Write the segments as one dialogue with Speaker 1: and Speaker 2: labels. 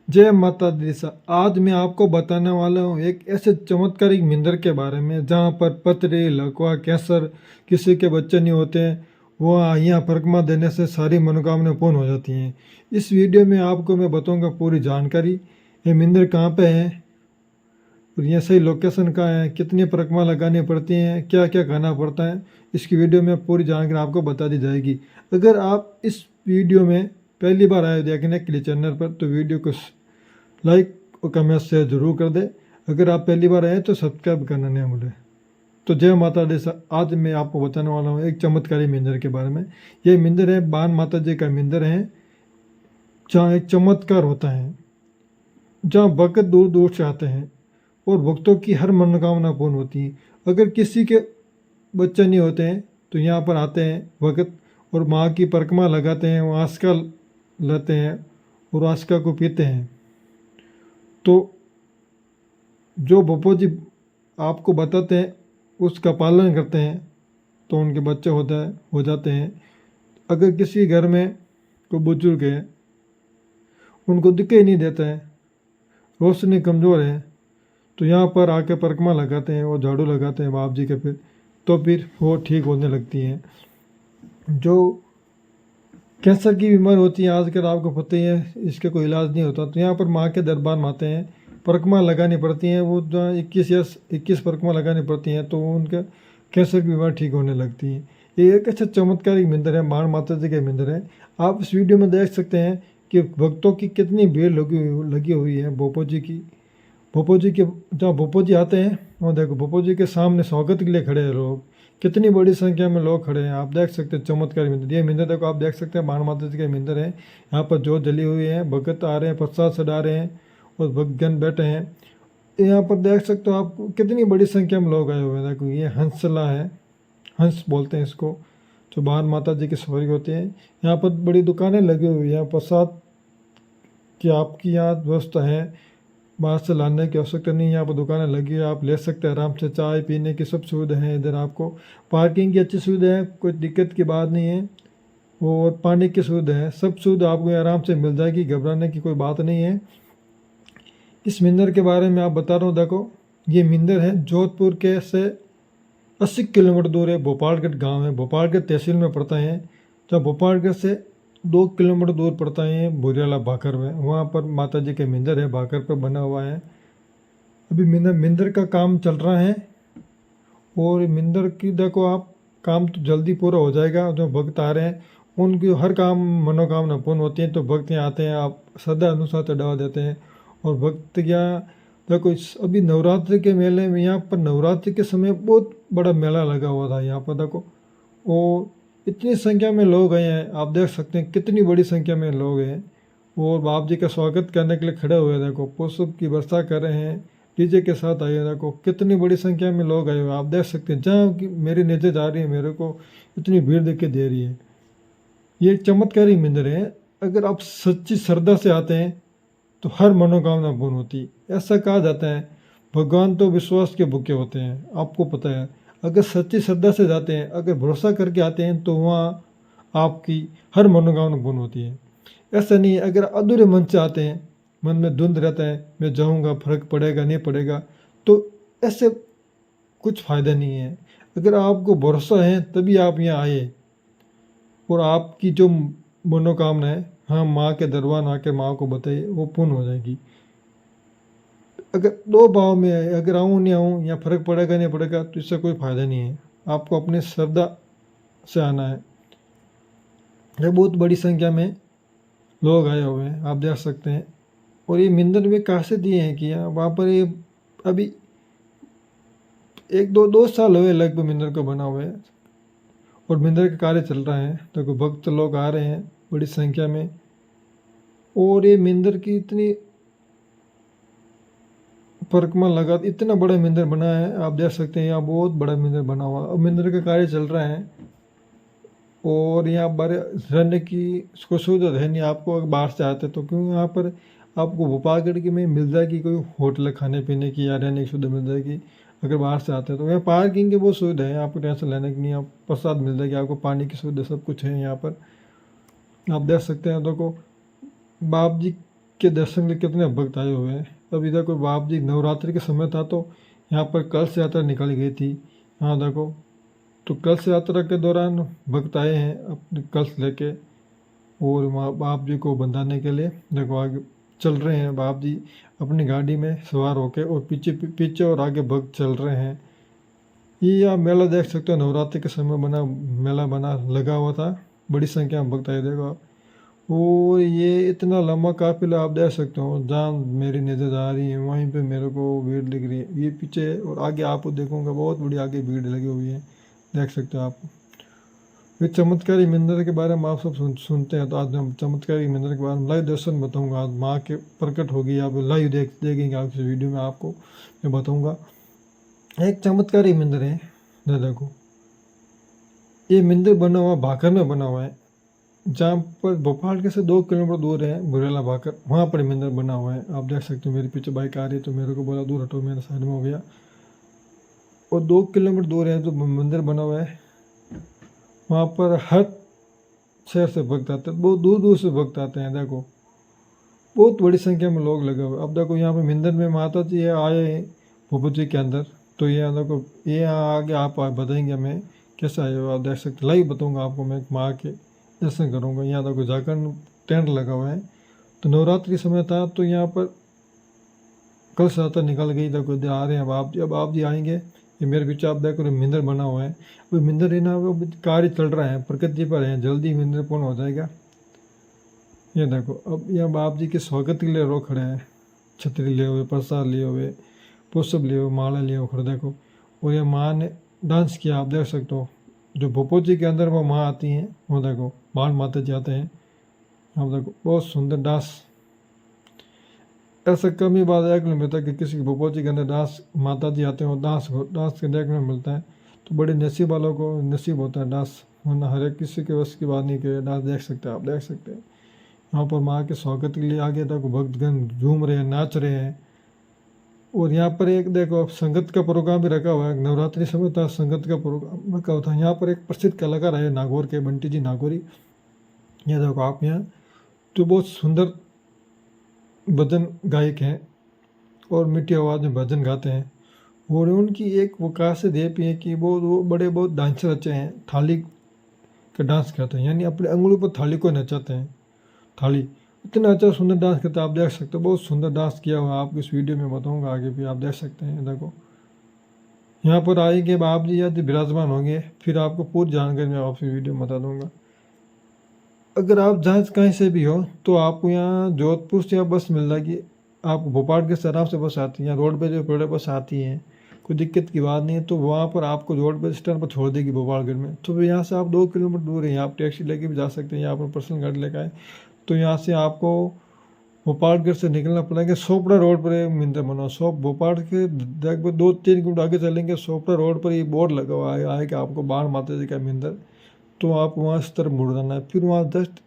Speaker 1: जय माता दी सा। आज मैं आपको बताने वाला हूँ एक ऐसे चमत्कारिक मंदिर के बारे में जहाँ पर पथरी लकवा कैंसर किसी के बच्चे नहीं होते हैं, वो यहाँ परिक्रमा देने से सारी मनोकामनाएं पूर्ण हो जाती हैं। इस वीडियो में आपको मैं बताऊंगा पूरी जानकारी। ये मंदिर कहाँ पे है और ये सही लोकेशन कहाँ है, कितनी परिक्रमा लगानी पड़ती हैं, क्या क्या करना पड़ता है, इसकी वीडियो में पूरी जानकारी आपको बता दी जाएगी। अगर आप इस वीडियो में पहली बार आए देखने के लिए चैनल पर, तो वीडियो को लाइक और कमेंट शेयर जरूर कर दे। अगर आप पहली बार आए तो सब्सक्राइब करना नहीं भूलें। तो जय माता दी। आज मैं आपको बताने वाला हूँ एक चमत्कारी मंदिर के बारे में। ये मंदिर है बान माता जी का मंदिर है, जहाँ एक चमत्कार होता है, जहाँ भक्त दूर दूर से आते हैं और भक्तों की हर मनोकामना पूर्ण होती है। अगर किसी के बच्चे नहीं होते हैं तो यहाँ पर आते हैं भक्त और माँ की परिक्रमा लगाते हैं, वो आस्का लेते हैं और आस्का को पीते हैं। तो जो बप्पो जी आपको बताते हैं उसका पालन करते हैं तो उनके बच्चे हो जाते हैं। अगर किसी घर में कोई बुजुर्ग है, उनको दिखाई नहीं देता है, रोशनी कमज़ोर है, तो यहाँ पर आके परिक्रमा लगाते हैं और झाड़ू लगाते हैं बाप जी के फिर वो ठीक होने लगती हैं। जो कैंसर की बीमारी होती है आजकल आपको पता ही है, इसका कोई इलाज नहीं होता, तो यहाँ पर माँ के दरबार में आते हैं, परिक्रमा लगानी पड़ती हैं। वो जहाँ 21 परिक्रमा लगानी पड़ती हैं तो उनका कैंसर की बीमारी ठीक होने लगती है। ये एक अच्छा चमत्कारिक मंदिर है, बाण माता जी का मंदिर है। आप इस वीडियो में देख सकते हैं कि भक्तों की कितनी भीड़ लगी हुई है भोपो जी की। भोपो जी के जहाँ भोपो जी आते हैं वो देखो, भोपो जी के सामने स्वागत के लिए खड़े हैं लोग, कितनी बड़ी संख्या में लोग खड़े हैं। आप देख सकते हैं चमत्कारी मंदिर। ये मंदिर देखो, आप देख सकते हैं बाण माता जी का मंदिर है। यहाँ पर जोत जली हुई है, भगत आ रहे हैं, प्रसाद चढ़ा रहे हैं और भक्तगण बैठे हैं। यहाँ पर देख सकते हो आप कितनी बड़ी संख्या में लोग आए हुए हैं। देखो ये हंसला है, हंस बोलते हैं इसको, जो बाण माता जी की सवारी होती है। यहाँ पर बड़ी दुकानें लगी हुई हैं, प्रसाद की आपकी यहाँ व्यवस्था है, बाहर से लाने की आवश्यकता नहीं है। यहाँ पर दुकानें लगी है, आप ले सकते हैं आराम से। चाय पीने की सब सुविधा है इधर। आपको पार्किंग की अच्छी सुविधा है, कोई दिक्कत की बात नहीं है। और पानी की सुविधा है, सब सुविधा आपको आराम से मिल जाएगी, घबराने की कोई बात नहीं है। इस मंदिर के बारे में आप बता रहा हूँ। देखो ये मंदिर है जोधपुर के से 80 किलोमीटर दूर है, भोपालगढ़ गांव है, भोपालगढ़ तहसील में पड़ता है। जब भोपालगढ़ से 2 किलोमीटर दूर पड़ता है भुरियाला भाकर में, वहाँ पर माता जी के मंदिर है, भाकर पर बना हुआ है। अभी मंदिर का काम चल रहा है और मंदिर की देखो आप, काम तो जल्दी पूरा हो जाएगा। जो भक्त आ रहे हैं उनकी हर काम मनोकामना पूर्ण होती है, तो भक्त यहाँ आते हैं, आप श्रद्धा अनुसार चढ़ावा देते हैं। और भक्त यहाँ देखो अभी नवरात्रि के मेले में, यहाँ पर नवरात्रि के समय बहुत बड़ा मेला लगा हुआ था यहाँ पर देखो, और इतनी संख्या में लोग आए हैं। आप देख सकते हैं कितनी बड़ी संख्या में लोग हैं और बाप जी का स्वागत करने के लिए खड़े हुए हैं। देखो पुष्प की वर्षा कर रहे हैं, डीजे के साथ आए हैं। देखो कितनी बड़ी संख्या में लोग आए हुए हैं। आप देख सकते हैं जहाँ की मेरी नजर जा रही है, मेरे को इतनी भीड़ दिखाई दे रही है। ये एक चमत्कारी मंदिर है। अगर आप सच्ची श्रद्धा से आते हैं तो हर मनोकामना पूर्ण होती है। ऐसा कहा जाता है भगवान तो विश्वास के भूखे होते हैं, आपको पता है। अगर सच्ची श्रद्धा से जाते हैं, अगर भरोसा करके आते हैं, तो वहाँ आपकी हर मनोकामना पूर्ण होती है। ऐसा नहीं है अगर अधूरे मन से आते हैं, मन में द्वंद रहता है, मैं जाऊँगा फर्क पड़ेगा नहीं पड़ेगा, तो ऐसे कुछ फ़ायदा नहीं है। अगर आपको भरोसा है तभी आप यहाँ आए और आपकी जो मनोकामना है, हाँ माँ के दरबार आके माँ को बताइए, वो पूर्ण हो जाएगी। अगर दो भाव में है, अगर आऊँ नहीं आऊँ या फ़र्क पड़ेगा नहीं पड़ेगा, तो इससे कोई फ़ायदा नहीं है। आपको अपनी श्रद्धा से आना है। ये बहुत बड़ी संख्या में लोग आए हुए हैं, आप देख सकते हैं। और ये मंदिर में खासियत ये है कि वहाँ पर ये अभी 1-2 साल हुए लगभग मंदिर को बना हुए है और मंदिर का कार्य चल रहा है। तो भक्त लोग आ रहे हैं बड़ी संख्या में। और ये मंदिर की इतनी परिक्रमा लगा, इतना बड़ा मंदिर बना है, आप देख सकते हैं। यहाँ बहुत बड़ा मंदिर बना हुआ है और मंदिर का कार्य चल रहा है। और यहाँ बारे रहने की कोई सुविधा है नहीं, आपको बाहर से आते तो क्यों, यहाँ पर आपको भोपालगढ़ की में मिल जाएगी कोई होटल खाने पीने की या रहने की सुविधा मिल जाएगी। अगर बाहर से आते हैं तो यहाँ पार्किंग की बहुत सुविधा है, आपको टेंशन लेने की नहीं। आप प्रसाद मिल जाएगी, आपको पानी की सुविधा सब कुछ है यहाँ पर। आप देख सकते हैं। देखो बाप जी के दर्शन के कितने भक्त आए हुए हैं। अब देखो बाप जी नवरात्रि के समय था तो यहाँ पर कलश यात्रा निकाली गई थी। हाँ देखो, तो कलश यात्रा के दौरान भक्त आए हैं अपने कलश लेके और वहाँ बाप जी को बंधाने के लिए देखो आगे चल रहे हैं बाप जी अपनी गाड़ी में सवार होके, और पीछे पीछे और आगे भक्त चल रहे हैं। ये आप मेला देख सकते हो, नवरात्रि के समय बना मेला बना लगा हुआ था, बड़ी संख्या में भक्त आए देखो। और ये इतना लंबा काफिला आप देख सकते हो, जहाँ मेरी नज़र आ रही है वहीं पे मेरे को भीड़ दिख रही है। ये पीछे और आगे आपको देखूंगा बहुत बड़ी आगे भीड़ लगी हुई है, देख सकते हो आप। ये चमत्कारी मंदिर के बारे में आप सब सुनते हैं, तो आज हम चमत्कारी मंदिर के बारे में लाइव दर्शन बताऊंगा। आज माँ के प्रकट होगी, आप लाइव देखेंगे आप इस वीडियो में, आपको मैं बताऊंगा। एक चमत्कारी मंदिर है, ये देखो ये मंदिर बना हुआ भाकर में बना हुआ है, जहाँ पर भोपाल के से 2 किलोमीटर दूर है बुरेला भाकर, वहाँ पर मंदिर बना हुआ है। आप देख सकते हो मेरे पीछे बाइक आ रही है तो मेरे को बोला दूर हटो, मेरे साइड में हो गया। और 2 किलोमीटर दूर है जो मंदिर बना हुआ है, वहाँ पर हर शहर से भक्त आते हैं, बहुत दूर दूर से भक्त आते हैं। देखो बहुत बड़ी संख्या में लोग लगे हुए। अब देखो यहाँ पे मंदिर में माता जी आए हैं भूपत जी के अंदर, तो ये देखो ये आगे आप बताएंगे हमें कैसा है, आप देख सकते लाइव बताऊँगा आपको मैं माँ के दर्शन करूँगा। यहाँ देखो जाकर टेंट लगा हुआ है, तो नवरात्रि समय था तो यहाँ पर कल यात्रा निकल गई। देखो इधर आ रहे हैं अब आप जी आएंगे। ये मेरे पीछे आप देखो मंदिर बना हुआ है, वो मंदिर है ना, वो कार्य चल रहा है, प्रकृति पर है, जल्दी मंदिर पूर्ण हो जाएगा। ये देखो अब यहाँ बाप जी के स्वागत के लिए लोग खड़े हैं, छतरी लिए हुए, प्रसाद लिए हुए, पुष्प लिए हुए, माला लिए हुए खड़े देखो। और ये माँ ने डांस किया, आप देख सकते हो। जो भोपो जी के अंदर वो माँ आती हैं, वो देखो बाल माता जी आते हैं, आप देखो बहुत सुंदर डांस। ऐसा कम ही बात देखने मिलता है कि किसी भोपो जी के अंदर डांस माता जी आते हैं और डांस के देखने में मिलता है, तो बड़े नसीब वालों को नसीब होता है डांस, वरना हर एक किसी के बस की बात नहीं कि डांस देख सकते हैं। आप देख सकते हैं यहाँ पर माँ के स्वागत के लिए आगे तक भक्तगण झूम रहे हैं, नाच रहे हैं। और यहाँ पर एक देखो संगत का प्रोग्राम भी रखा हुआ है, नवरात्रि समय था संगत का प्रोग्राम रखा हुआ था। यहाँ पर एक प्रसिद्ध कलाकार है नागौर के बंटी जी नागौरी, ये देखो आप यहाँ, जो बहुत सुंदर भजन गायक हैं और मीठी आवाज़ में भजन गाते हैं। और उनकी एक वो खासियत ये भी है कि वो बड़े बहुत डांसर अच्छे हैं, थाली का डांस करते हैं, यानी अपने अंगुली पर थाली को नचाते हैं। थाली इतना अच्छा सुंदर डांस करते हैं, आप देख सकते हो बहुत सुंदर डांस किया हुआ है। आपको इस वीडियो में बताऊंगा आगे भी, आप देख सकते हैं। देखो यहाँ पर आएंगे आप जी यदि विराजमान होंगे, फिर आपको पूरी जानकारी मैं आपसे वीडियो में बता दूंगा। अगर आप जहाँ कहीं से भी हो तो आपको यहाँ जोधपुर से बस मिल जाएगी, आप भोपाल के सराफ से बस आती है, रोड पे जो बड़े बस आती हैं, कोई दिक्कत की बात नहीं है। तो वहाँ पर आपको रोड पे स्टैंड पर छोड़ देगी भोपालगढ़ में। तो फिर यहाँ से आप 2 किलोमीटर दूर है, आप टैक्सी लेके भी जा सकते हैं, यहाँ पर पर्सनल गाड़ी लेकर आए। तो यहाँ से आपको भोपालगढ़ से निकलना पड़ेगा, सोपड़ा रोड पर मंदिर बना, भोपाल के लगभग 2-3 किलोमीटर आगे चलेंगे, सोपड़ा रोड पर ये बोर्ड लगा हुआ है आएगा आपको बाण माता जी का मंदिर। तो आप वहाँ इस तरफ मुड़ जाना है, फिर वहाँ जस्ट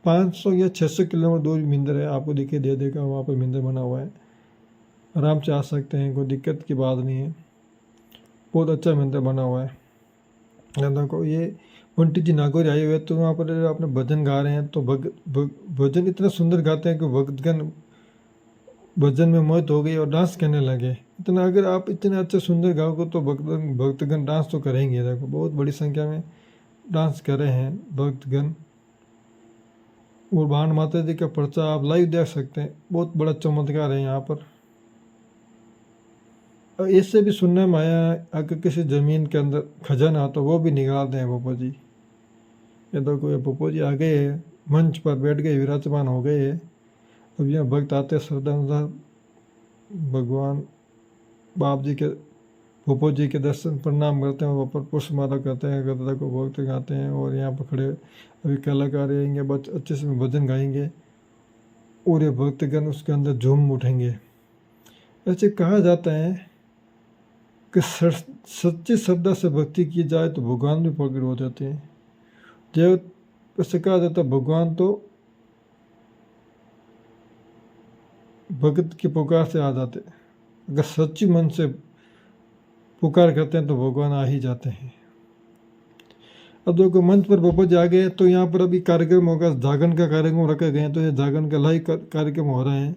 Speaker 1: 500 या 600 किलोमीटर दूर मंदिर है, आपको दिखाई दे देगा, वहाँ पर मंदिर बना हुआ है, आराम से आ सकते हैं, कोई दिक्कत की बात नहीं है, बहुत अच्छा मंदिर बना हुआ है। देखो ये बंटी जी नागौर आए हुए, तो वहाँ पर अपने भजन गा रहे हैं, तो भजन इतना सुंदर गाते हैं कि भक्तगण भजन में मोहित हो गई और डांस करने लगे। इतना अगर आप इतने अच्छे सुंदर गाओगे तो भक्तगण डांस तो करेंगे। देखो बहुत बड़ी संख्या में डांस कर रहे हैं भक्तगण। और भान माता जी का पर्चा आप लाइव देख सकते हैं, बहुत बड़ा चमत्कार है यहाँ पर। इससे भी सुनने में आया है अगर किसी ज़मीन के अंदर खजाना हो तो वो भी निकालते हैं पोपो जी। ये तो कोई पोपो जी आ गए हैं, मंच पर बैठ गए, विराजमान हो गए हैं। अब यहाँ भक्त आते श्रद्धा अनुसार भगवान बाप जी के पोपो जी के दर्शन प्रणाम करते हैं, वहाँ पर पुष्पमाला करते हैं, गदा को भक्त गाते हैं। और यहाँ पर खड़े अभी कलाकार रहेंगे, अच्छे से भजन गाएंगे और ये भक्तगण उसके अंदर झूम उठेंगे। ऐसे कहा जाता है कि सच्ची श्रद्धा से भक्ति की जाए तो भगवान भी प्रकट हो जाते हैं। जब ऐसे कहा जाता है भगवान तो भगत की पुकार से आ जाते हैं, अगर सच्ची मन से पुकार करते हैं तो भगवान आ ही जाते हैं। अब देखो मंच पर बाबा जी आ गए, तो यहाँ पर अभी कार्यक्रम होगा, जागरण का कार्यक्रम रखे गए हैं, तो ये जागरण का लाइव कार्यक्रम हो रहे हैं।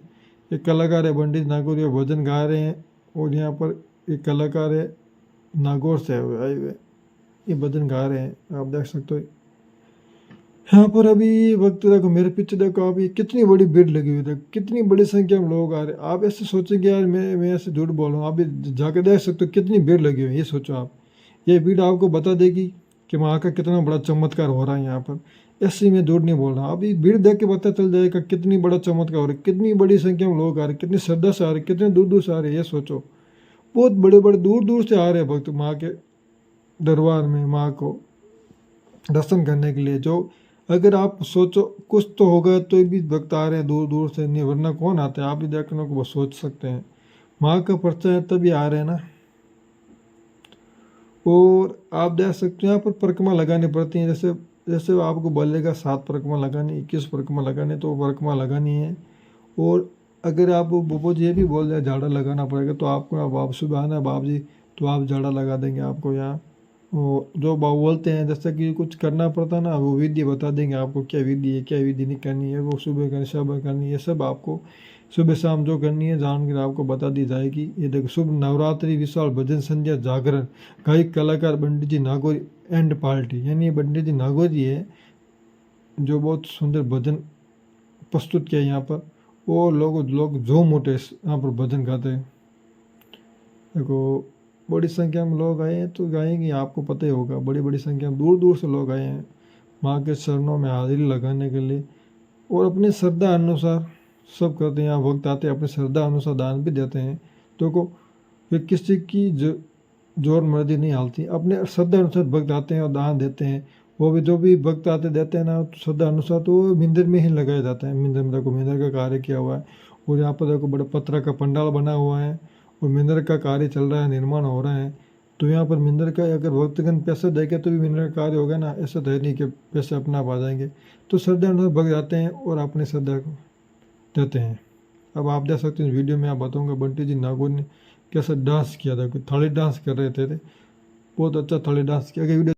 Speaker 1: एक कलाकार है पंडित नागौर, ये भजन गा रहे हैं, और यहाँ पर एक कलाकार है नागौर से आए हुए, ये भजन गा रहे हैं, आप देख सकते हो। यहाँ पर अभी वक्त देखो, मेरे पीछे देखो आप, ये कितनी बड़ी भीड़ लगी हुई है, देखो कितनी बड़ी संख्या में लोग आ रहे हैं। आप ऐसे सोचेंगे यार मैं ऐसे झूठ बोल रहा हूँ, आप भी जाके देख सकते हो कितनी भीड़ लगी हुई है, ये सोचो आप। ये भीड़ आपको बता देगी कि वहाँ का कितना बड़ा चमत्कार हो रहा है यहाँ पर। ऐसे मैं झूठ नहीं बोल रहा, अभी भीड़ देख के पता चल जाएगा कितनी बड़ा चमत्कार हो रहा है, कितनी बड़ी संख्या में लोग आ रहे हैं, कितनी श्रद्धा से आ रहे हैं, कितने दूर दूर से आ रहे हैं, ये सोचो। बहुत बड़े बड़े दूर दूर से आ रहे हैं भक्त माँ के दरबार में, माँ को दर्शन करने के लिए। जो अगर आप सोचो कुछ तो होगा तो भी भक्त आ रहे हैं दूर दूर से, नहीं वरना कौन आते हैं, आप भी देखने को बस सोच सकते हैं। माँ का परिचय है तभी आ रहे हैं ना। और आप देख सकते हैं यहाँ पर परिक्रमा लगानी पड़ती है, जैसे जैसे वो आपको बोलेगा 7 परिक्रमा लगानी, 21 परिक्रमा लगानी, तो वो परिक्रमा लगानी है। और अगर आप बाबा जी ये भी बोल रहे झाड़ा लगाना पड़ेगा, तो आपको अब आप सुबह आना बाप जी, तो आप झाड़ा लगा देंगे आपको यहाँ। वो जो बोलते हैं जैसे कि कुछ करना पड़ता है ना, वो विधि बता देंगे आपको, क्या विधि है क्या विधि नहीं करनी है, वो सुबह करनी सुबह करनी है, सब आपको सुबह शाम जो करनी है जान कर आपको बता दी जाएगी। ये देखो, शुभ नवरात्रि विशाल भजन संध्या जागरण, गायक कलाकार पंडित जी नागौर एंड पार्टी, यानी पंडित जी नागौर जी है जो बहुत सुंदर भजन प्रस्तुत किया यहाँ पर। और लोग झूम उठे यहाँ पर भजन गाते हैं। देखो बड़ी संख्या में लोग आए हैं, तो गाएंगे, आपको पता ही होगा, बड़ी बड़ी संख्या में दूर दूर से लोग आए हैं माँ के चरणों में हाजिरी लगाने के लिए। और अपनी श्रद्धा अनुसार सब करते हैं, यहाँ भक्त आते हैं अपनी श्रद्धा अनुसार दान भी देते हैं। देखो फिर किसी की जोर मर्जी नहीं हालती, अपने श्रद्धा अनुसार भक्त आते हैं और दान देते हैं। वो भी जो भी भक्त आते देते हैं ना, तो श्रद्धा अनुसार तो वो मंदिर में ही लगाया जाता है। मंदिर में देखो मंदिर का कार्य किया हुआ है, और यहाँ पर देखो बड़ा पत्थर का पंडाल बना हुआ है, और मंदिर का कार्य चल रहा है, निर्माण हो रहा है। तो यहाँ पर मंदिर का अगर भक्तगण पैसे देंगे तो भी मंदिर का कार्य होगा ना, ऐसा तो है नहीं कि पैसे अपना पा जाएंगे। तो श्रद्धा अनुसार भक्त जाते हैं और अपने श्रद्धा को देते हैं। अब आप देख सकते हैं वीडियो में, आप बताऊंगा बंटी जी नागौर ने कैसा डांस किया था, थाली डांस कर रहे थे, बहुत अच्छा थाली डांस किया। वीडियो